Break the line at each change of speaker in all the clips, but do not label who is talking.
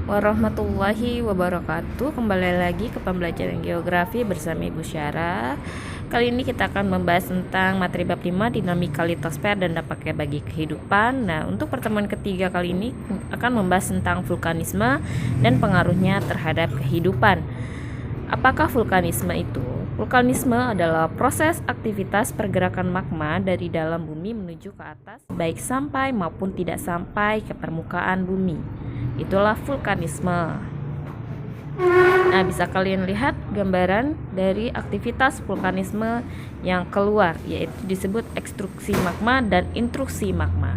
warahmatullahi wabarakatuh. Kembali lagi ke pembelajaran geografi bersama Ibu Syara. Kali ini kita akan membahas tentang materi bab 5, dinamika litosfer dan dampaknya bagi kehidupan. Nah, untuk pertemuan ketiga kali ini akan membahas tentang vulkanisme dan pengaruhnya terhadap kehidupan. Apakah vulkanisme itu? Vulkanisme adalah proses aktivitas pergerakan magma dari dalam bumi menuju ke atas, baik sampai maupun tidak sampai ke permukaan bumi. Itulah vulkanisme. Nah, bisa kalian lihat gambaran dari aktivitas vulkanisme yang keluar, yaitu disebut ekstruksi magma dan intrusi magma.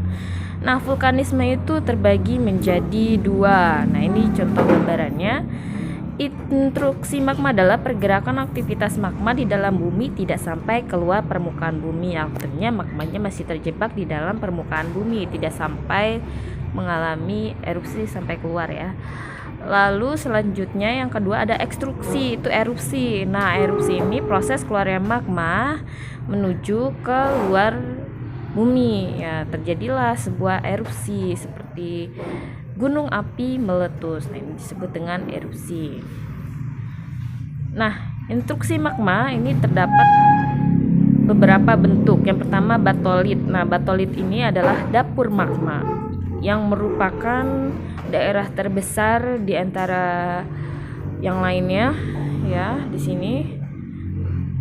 Nah, vulkanisme itu terbagi menjadi dua. Nah, ini contoh gambarannya. Intruksi magma adalah pergerakan aktivitas magma di dalam bumi tidak sampai keluar permukaan bumi. Artinya magmanya masih terjebak di dalam permukaan bumi, tidak sampai mengalami erupsi sampai keluar ya. Lalu selanjutnya yang kedua ada ekstruksi, itu erupsi. Nah, erupsi ini proses keluarnya magma menuju ke luar bumi. Ya, terjadilah sebuah erupsi seperti gunung api meletus. Nah, ini disebut dengan erupsi. Nah, intruksi magma ini terdapat beberapa bentuk. Yang pertama batolit. Nah, batolit ini adalah dapur magma yang merupakan daerah terbesar di antara yang lainnya ya. Di sini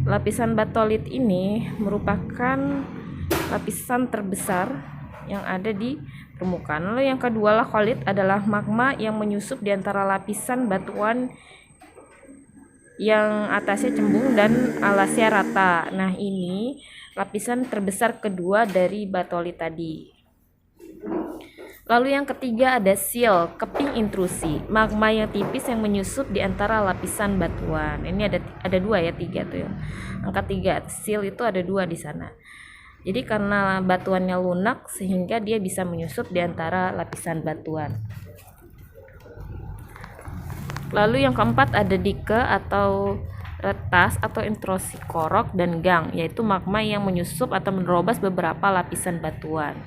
lapisan batolit ini merupakan lapisan terbesar yang ada di permukaan. Lalu yang kedua laktolit adalah magma yang menyusup di antara lapisan batuan yang atasnya cembung dan alasnya rata. Nah, ini lapisan terbesar kedua dari batolit tadi. Lalu yang ketiga ada seal, keping intrusi, magma yang tipis yang menyusup di antara lapisan batuan. Ini ada dua ya, tiga tuh ya. Angka 3, seal itu ada dua di sana. Jadi karena batuannya lunak sehingga dia bisa menyusup di antara lapisan batuan. Lalu yang keempat ada dike atau retas atau intrusi korok dan gang, yaitu magma yang menyusup atau menerobos beberapa lapisan batuan.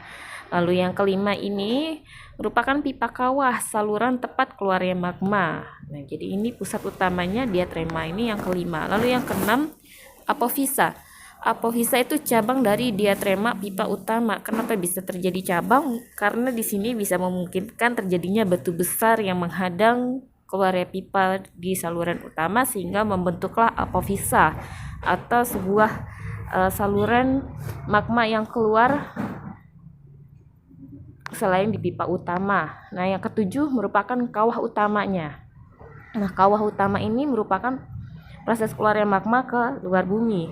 Lalu yang kelima ini merupakan pipa kawah, saluran tempat keluarnya magma. Nah, jadi ini pusat utamanya diatrema, ini yang kelima. Lalu yang keenam apofisa. Apofisa itu cabang dari diatrema pipa utama. Kenapa bisa terjadi cabang? Karena di sini bisa memungkinkan terjadinya batu besar yang menghadang keluarnya pipa di saluran utama sehingga membentuklah apofisa atau sebuah saluran magma yang keluar selain di pipa utama. Nah, yang ketujuh merupakan kawah utamanya. Nah, kawah utama ini merupakan proses keluarnya magma ke luar bumi.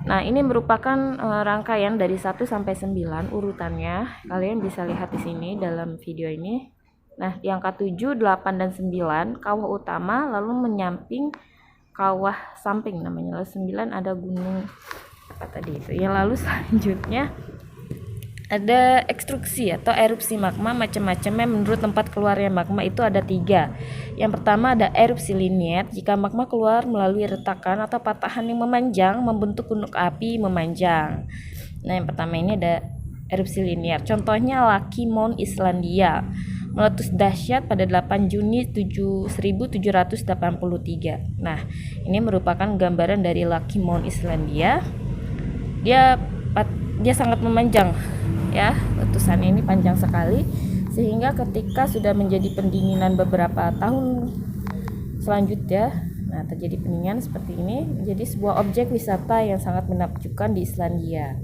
Nah, ini merupakan rangkaian dari 1 sampai 9 urutannya. Kalian bisa lihat di sini dalam video ini. Nah, di angka 7, 8 dan 9 kawah utama, lalu menyamping kawah samping namanya. Lalu 9 ada gunung apa tadi itu. Ya, lalu selanjutnya ada ekstruksi atau erupsi magma, macam-macamnya menurut tempat keluarnya magma itu ada 3. Yang pertama ada erupsi linier, jika magma keluar melalui retakan atau patahan yang memanjang membentuk gunung api memanjang. Nah, yang pertama ini ada erupsi linier. Contohnya Lucky Mount Islandia meletus dahsyat pada 8 Juni 1783. Nah, ini merupakan gambaran dari Lucky Mount Islandia. Dia sangat memanjang ya, letusannya ini panjang sekali sehingga ketika sudah menjadi pendinginan beberapa tahun selanjutnya, nah terjadi pendinginan seperti ini, menjadi sebuah objek wisata yang sangat menakjubkan di Islandia.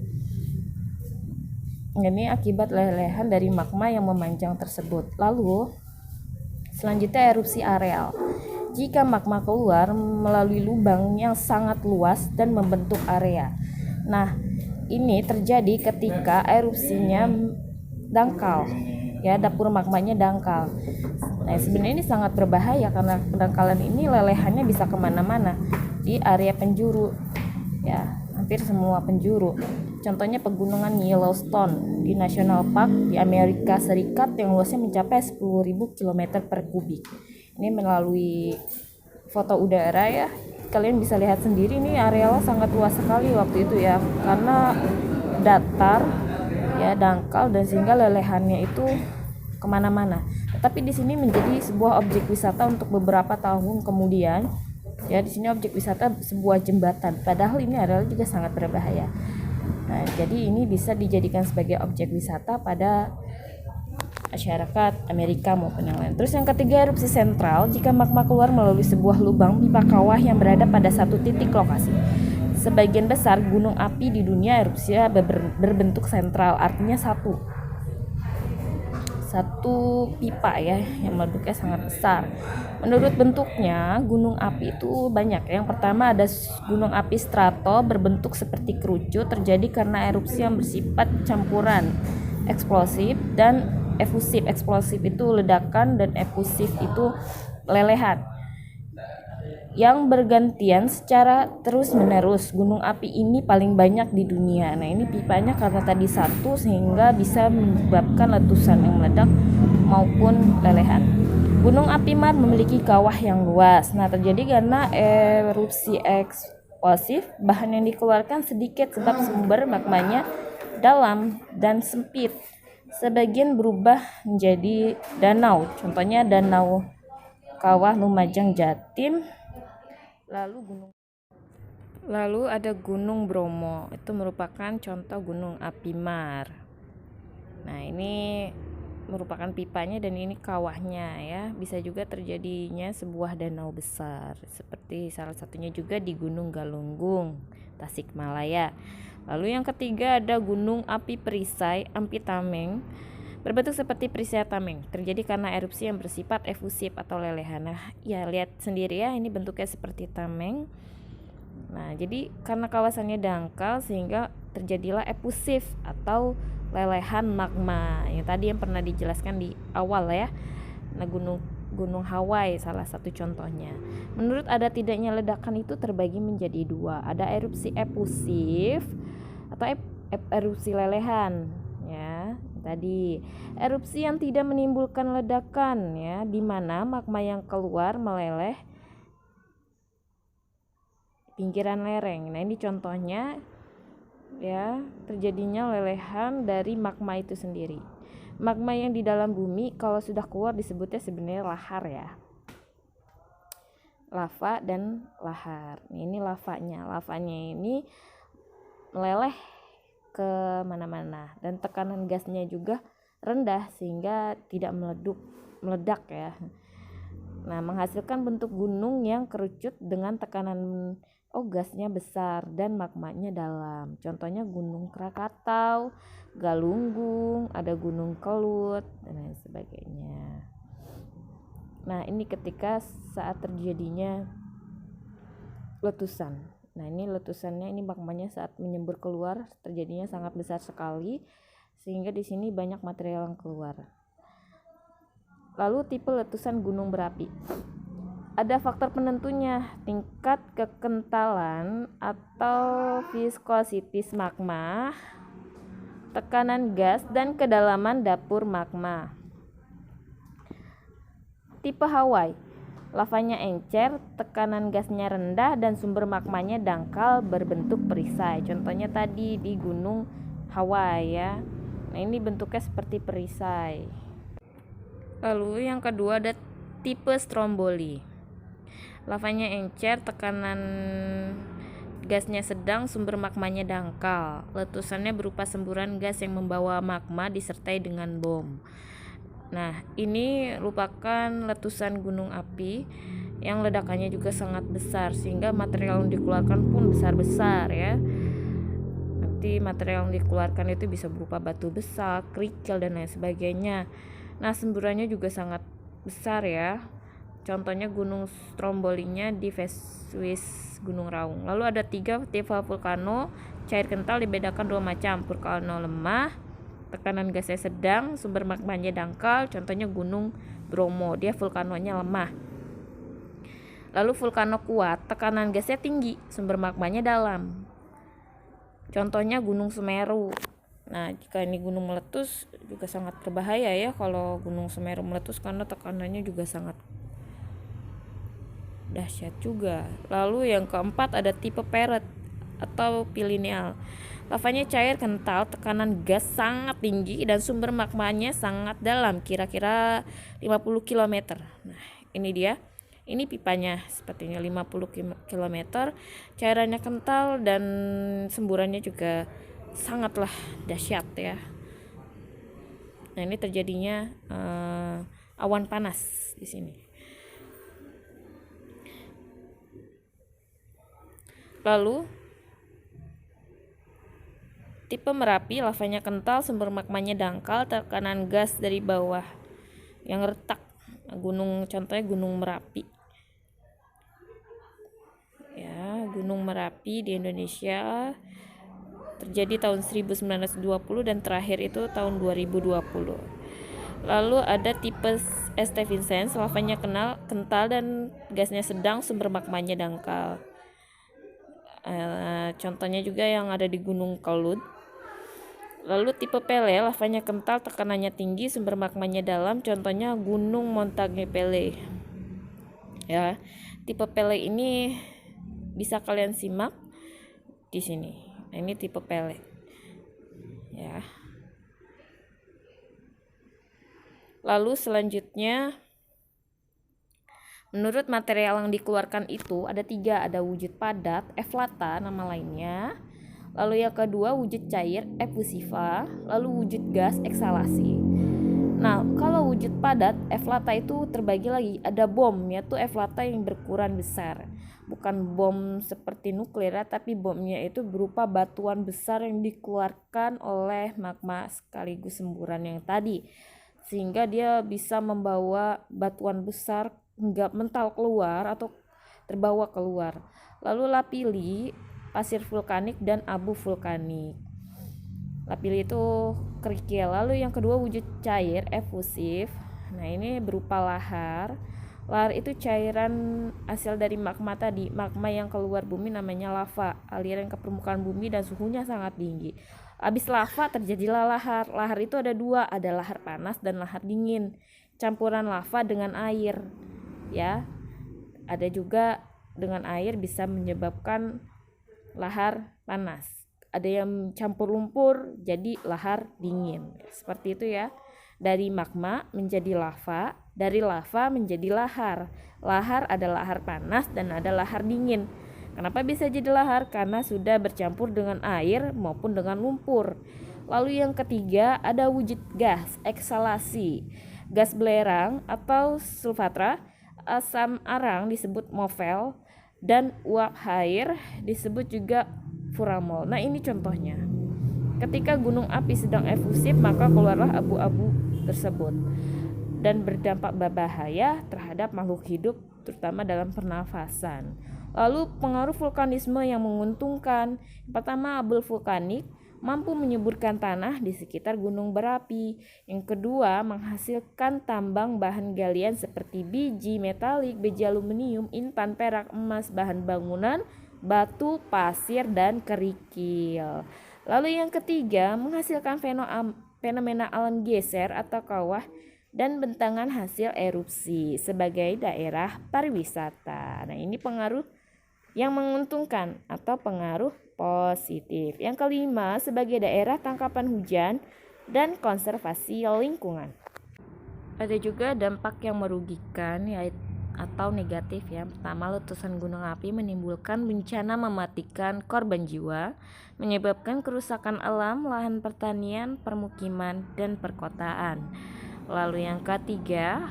Ini akibat lelehan dari magma yang memanjang tersebut. Lalu selanjutnya erupsi areal. Jika magma keluar melalui lubang yang sangat luas dan membentuk area. Nah, ini terjadi ketika erupsinya dangkal ya, dapur magmanya dangkal. Nah, sebenarnya ini sangat berbahaya karena pendangkalan ini lelehannya bisa kemana-mana di area penjuru ya, hampir semua penjuru. Contohnya pegunungan Yellowstone di National Park di Amerika Serikat yang luasnya mencapai 10.000 km per kubik. Ini melalui foto udara ya, kalian bisa lihat sendiri nih, arealnya sangat luas sekali waktu itu ya, karena datar ya, dangkal, dan sehingga lelehannya itu kemana-mana. Tetapi di sini menjadi sebuah objek wisata untuk beberapa tahun kemudian. Ya, di sini objek wisata sebuah jembatan. Padahal ini adalah juga sangat berbahaya. Nah, jadi ini bisa dijadikan sebagai objek wisata pada masyarakat Amerika maupun yang lain. Terus yang ketiga, erupsi sentral. Jika magma keluar melalui sebuah lubang pipa kawah yang berada pada satu titik lokasi. Sebagian besar gunung api di dunia erupsi berbentuk sentral, artinya satu pipa ya, yang meleduknya sangat besar. Menurut bentuknya, gunung api itu banyak. Yang pertama ada gunung api strato berbentuk seperti kerucut, terjadi karena erupsi yang bersifat campuran eksplosif dan efusif. Eksplosif itu ledakan dan efusif itu lelehan yang bergantian secara terus-menerus. Gunung api ini paling banyak di dunia. Nah, ini pipanya karena tadi satu sehingga bisa menyebabkan letusan yang meledak maupun lelehan. Gunung api Mars memiliki kawah yang luas. Nah, terjadi karena erupsi eksplosif, bahan yang dikeluarkan sedikit sebab sumber magmanya dalam dan sempit. Sebagian berubah menjadi danau. Contohnya danau Kawah Lumajang Jatim. Lalu ada Gunung Bromo, itu merupakan contoh gunung api Mar. Nah, ini merupakan pipanya dan ini kawahnya ya. Bisa juga terjadinya sebuah danau besar, seperti salah satunya juga di Gunung Galunggung, Tasikmalaya. Lalu yang ketiga ada Gunung Api Perisai Ampitameng. Berbentuk seperti perisai tameng, terjadi karena erupsi yang bersifat efusif atau lelehan. Nah, ya lihat sendiri ya, ini bentuknya seperti tameng. Nah, jadi karena kawasannya dangkal sehingga terjadilah efusif atau lelehan magma. Yang tadi yang pernah dijelaskan di awal ya. Nah, Gunung Hawaii salah satu contohnya. Menurut ada tidaknya ledakan itu terbagi menjadi dua. Ada erupsi efusif atau erupsi lelehan ya. Tadi erupsi yang tidak menimbulkan ledakan ya, di mana magma yang keluar meleleh pinggiran lereng. Nah, ini contohnya ya, terjadinya lelehan dari magma itu sendiri. Magma yang di dalam bumi kalau sudah keluar disebutnya sebenarnya lahar ya. Lava dan lahar. Ini lavanya. Lavanya ini meleleh ke mana-mana dan tekanan gasnya juga rendah sehingga tidak meledak ya. Nah, menghasilkan bentuk gunung yang kerucut dengan tekanan gasnya besar dan magmanya dalam. Contohnya Gunung Krakatau, Galunggung, ada Gunung Kelut dan lain sebagainya. Nah, ini ketika saat terjadinya letusan. Nah, ini letusannya, ini magmanya saat menyembur keluar terjadinya sangat besar sekali sehingga di sini banyak material yang keluar. Lalu tipe letusan gunung berapi. Ada faktor penentunya, tingkat kekentalan atau viskositas magma, tekanan gas dan kedalaman dapur magma. Tipe Hawaii. Lavanya encer, tekanan gasnya rendah dan sumber magmanya dangkal berbentuk perisai. Contohnya tadi di Gunung Hawaii ya. Nah, ini bentuknya seperti perisai. Lalu yang kedua ada tipe Stromboli. Lavanya encer, tekanan gasnya sedang, sumber magmanya dangkal. Letusannya berupa semburan gas yang membawa magma disertai dengan bom. Nah, ini merupakan letusan gunung api yang ledakannya juga sangat besar sehingga material yang dikeluarkan pun besar-besar ya. Nanti material yang dikeluarkan itu bisa berupa batu besar, kerikil dan lain sebagainya. Nah, semburannya juga sangat besar ya. Contohnya Gunung Strombolinya di Swiss Gunung Raung. Lalu ada 3 tipe vulkano. Cair kental dibedakan 2 macam. Vulkano lemah, tekanan gasnya sedang, sumber magmanya dangkal. Contohnya Gunung Bromo, dia vulkanonya lemah. Lalu vulkano kuat, tekanan gasnya tinggi, sumber magmanya dalam. Contohnya Gunung Semeru. Nah, jika ini gunung meletus juga sangat berbahaya ya kalau Gunung Semeru meletus karena tekanannya juga sangat dahsyat juga. Lalu yang keempat ada tipe Perrot atau pilineal. Lavanya cair, kental, tekanan gas sangat tinggi dan sumber magmanya sangat dalam, kira-kira 50 km. Nah, ini dia. Ini pipanya sepertinya 50 km. Cairannya kental dan semburannya juga sangatlah dahsyat ya. Nah, ini terjadinya awan panas di sini. Lalu tipe Merapi, lavanya kental, sumber magmanya dangkal, tekanan gas dari bawah yang retak. Gunung, contohnya Gunung Merapi. Ya, Gunung Merapi di Indonesia terjadi tahun 1920 dan terakhir itu tahun 2020. Lalu ada tipe St. Vincent, lavanya kental dan gasnya sedang, sumber magmanya dangkal. Contohnya juga yang ada di Gunung Kelud. Lalu tipe Pele, lavanya kental, tekanannya tinggi, sumber magmanya dalam, contohnya Gunung Montagne Pele. Ya, tipe Pele ini bisa kalian simak di sini. Nah, ini tipe Pele. Ya. Lalu selanjutnya, menurut material yang dikeluarkan itu ada 3, ada wujud padat, eflata nama lainnya. Lalu yang kedua wujud cair, efusiva. Lalu wujud gas, eksalasi. Nah, kalau wujud padat, eflata itu terbagi lagi. Ada bom, yaitu eflata yang berukuran besar. Bukan bom seperti nuklir, tapi bomnya itu berupa batuan besar yang dikeluarkan oleh magma sekaligus semburan yang tadi. Sehingga dia bisa membawa batuan besar hingga mental keluar atau terbawa keluar. Lalu lapili, pasir vulkanik dan abu vulkanik. Lapili itu kerikil. Lalu yang kedua wujud cair, efusif. Nah, ini berupa lahar. Lahar itu cairan hasil dari magma tadi. Magma yang keluar bumi namanya lava. Aliran ke permukaan bumi dan suhunya sangat tinggi. Habis lava terjadilah lahar. Lahar itu ada 2, ada lahar panas dan lahar dingin. Campuran lava dengan air. Ya. Ada juga dengan air bisa menyebabkan lahar panas. Ada yang campur lumpur jadi lahar dingin. Seperti itu ya. Dari magma menjadi lava, dari lava menjadi lahar. Lahar ada lahar panas dan ada lahar dingin. Kenapa bisa jadi lahar? Karena sudah bercampur dengan air maupun dengan lumpur. Lalu yang ketiga ada wujud gas, eksalasi. Gas belerang atau sulfatra, asam arang disebut movel, dan uap air disebut juga furamol. Nah, ini contohnya. Ketika gunung api sedang efusif, maka keluarlah abu-abu tersebut dan berdampak berbahaya terhadap makhluk hidup, terutama dalam pernafasan. Lalu pengaruh vulkanisme yang menguntungkan. Pertama, abu vulkanik mampu menyuburkan tanah di sekitar gunung berapi. Yang kedua, menghasilkan tambang bahan galian seperti biji metalik, biji aluminium, intan, perak, emas, bahan bangunan, batu, pasir, dan kerikil. Lalu yang ketiga, menghasilkan fenomena alam geser atau kawah dan bentangan hasil erupsi sebagai daerah pariwisata. Nah, ini pengaruh yang menguntungkan atau pengaruh positif. Yang kelima, sebagai daerah tangkapan hujan dan konservasi lingkungan. Ada juga dampak yang merugikan yaitu atau negatif ya. Pertama, letusan gunung api menimbulkan bencana mematikan, korban jiwa, menyebabkan kerusakan alam, lahan pertanian, permukiman, dan perkotaan. Lalu yang ketiga,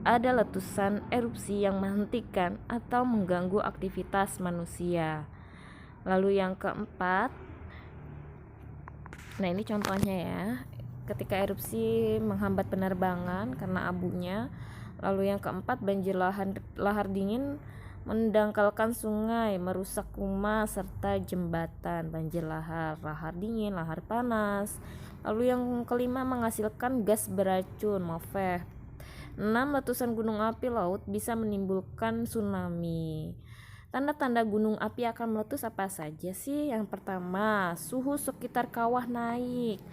ada letusan erupsi yang menghentikan atau mengganggu aktivitas manusia. Lalu yang keempat, nah ini contohnya ya, ketika erupsi menghambat penerbangan karena abunya. Lalu yang keempat, banjir lahar dingin mendangkalkan sungai, merusak rumah serta jembatan. Banjir lahar dingin, lahar panas. Lalu yang kelima, menghasilkan gas beracun, MOFEF. 6. Letusan gunung api laut bisa menimbulkan tsunami. Tanda-tanda gunung api akan meletus apa saja sih? Yang pertama, suhu sekitar kawah naik.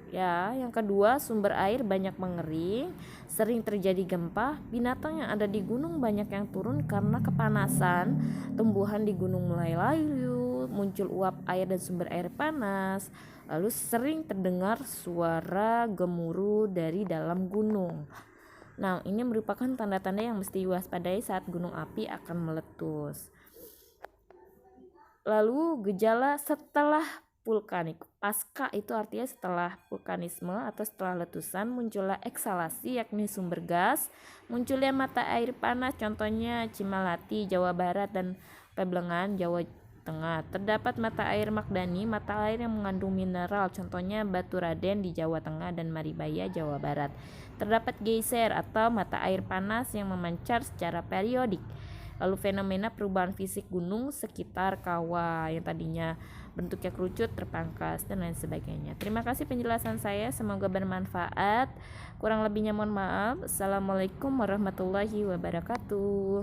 Ya, yang kedua, sumber air banyak mengering, sering terjadi gempa, binatang yang ada di gunung banyak yang turun karena kepanasan, tumbuhan di gunung mulai layu, muncul uap air dan sumber air panas. Lalu sering terdengar suara gemuruh dari dalam gunung. Nah, ini merupakan tanda-tanda yang mesti diwaspadai saat gunung api akan meletus. Lalu gejala setelah vulkanik. Pasca itu artinya setelah vulkanisme atau setelah letusan muncullah eksalasi, yakni sumber gas, munculnya mata air panas, contohnya Cimalati, Jawa Barat, dan Peblengan, Jawa Tengah. Terdapat mata air Magdani, mata air yang mengandung mineral, contohnya Batu Raden di Jawa Tengah dan Maribaya, Jawa Barat. Terdapat geyser atau mata air panas yang memancar secara periodik. Lalu fenomena perubahan fisik gunung sekitar kawah yang tadinya bentuknya kerucut, terpangkas, dan lain sebagainya. Terima kasih penjelasan saya, semoga bermanfaat. Kurang lebihnya mohon maaf. Assalamualaikum warahmatullahi wabarakatuh.